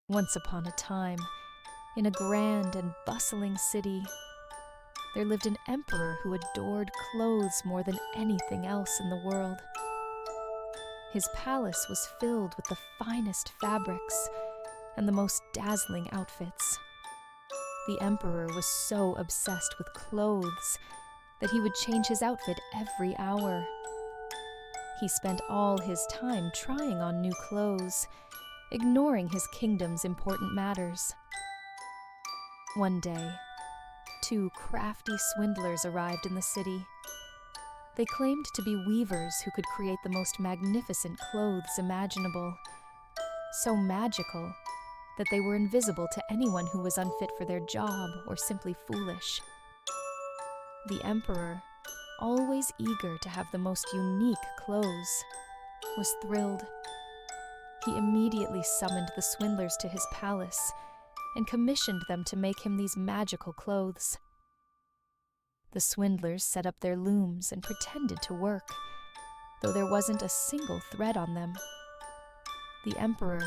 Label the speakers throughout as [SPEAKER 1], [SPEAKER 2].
[SPEAKER 1] Once upon a time, in a grand and bustling city, there lived an emperor who adored clothes more than anything else in the world. His palace was filled with the finest fabrics and the most dazzling outfits. The emperor was so obsessed with clothes that he would change his outfit every hour. He spent all his time trying on new clothes, ignoring his kingdom's important matters. One day, two crafty swindlers arrived in the city. They claimed to be weavers who could create the most magnificent clothes imaginable, so magical that they were invisible to anyone who was unfit for their job or simply foolish. The emperor, always eager to have the most unique clothes, was thrilled. He immediately summoned the swindlers to his palace and commissioned them to make him these magical clothes. The swindlers set up their looms and pretended to work, though there wasn't a single thread on them. The emperor,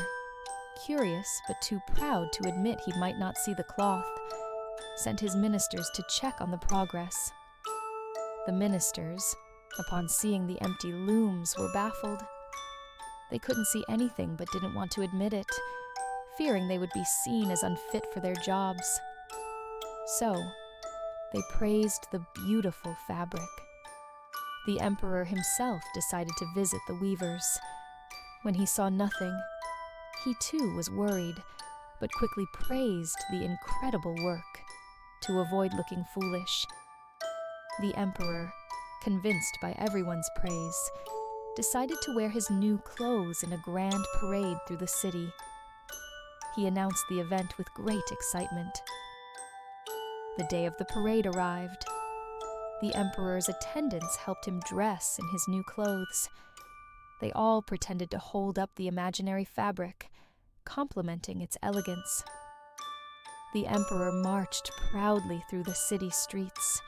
[SPEAKER 1] curious but too proud to admit he might not see the cloth, sent his ministers to check on the progress. The ministers, upon seeing the empty looms, were baffled. They couldn't see anything but didn't want to admit it, fearing they would be seen as unfit for their jobs. So, they praised the beautiful fabric. The emperor himself decided to visit the weavers. When he saw nothing, he too was worried, but quickly praised the incredible work to avoid looking foolish. The emperor, convinced by everyone's praise, decided to wear his new clothes in a grand parade through the city. He announced the event with great excitement. The day of the parade arrived. The emperor's attendants helped him dress in his new clothes. They all pretended to hold up the imaginary fabric, complimenting its elegance. The emperor marched proudly through the city streets,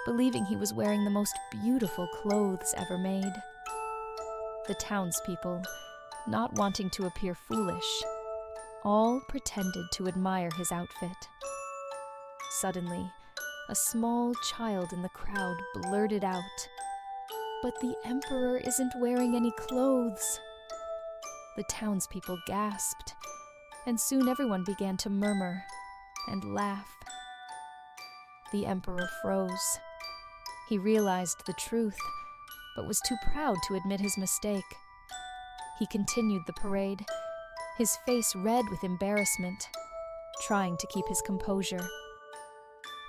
[SPEAKER 1] believing he was wearing the most beautiful clothes ever made. The townspeople, not wanting to appear foolish, all pretended to admire his outfit. Suddenly, a small child in the crowd blurted out, "But the emperor isn't wearing any clothes." The townspeople gasped, and soon everyone began to murmur and laugh. The emperor froze. He realized the truth, but was too proud to admit his mistake. He continued the parade, his face red with embarrassment, trying to keep his composure.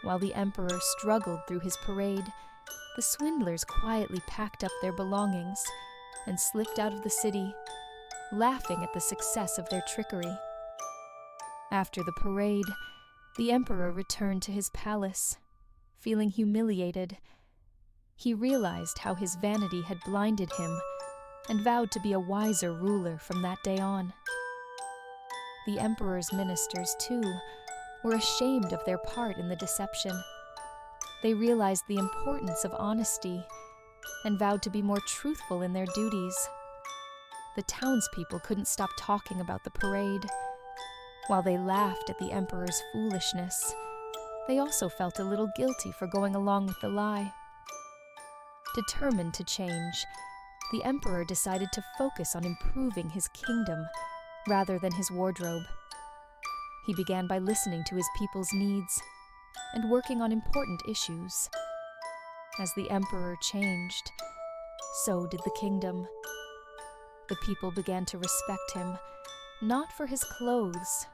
[SPEAKER 1] While the emperor struggled through his parade, the swindlers quietly packed up their belongings and slipped out of the city, laughing at the success of their trickery. After the parade, the emperor returned to his palace, feeling humiliated. He realized how his vanity had blinded him and vowed to be a wiser ruler from that day on. The emperor's ministers, too, were ashamed of their part in the deception. They realized the importance of honesty and vowed to be more truthful in their duties. The townspeople couldn't stop talking about the parade. While they laughed at the emperor's foolishness, they also felt a little guilty for going along with the lie. Determined to change, the emperor decided to focus on improving his kingdom rather than his wardrobe. He began by listening to his people's needs and working on important issues. As the emperor changed, so did the kingdom. The people began to respect him, not for his clothes,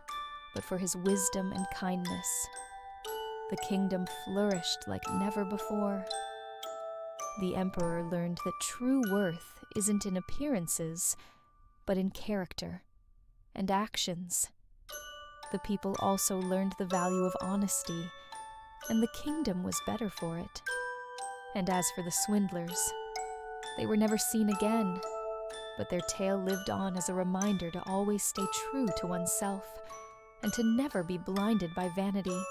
[SPEAKER 1] but for his wisdom and kindness. The kingdom flourished like never before. The emperor learned that true worth isn't in appearances, but in character and actions. The people also learned the value of honesty, and the kingdom was better for it. And as for the swindlers, they were never seen again, but their tale lived on as a reminder to always stay true to oneself and to never be blinded by vanity.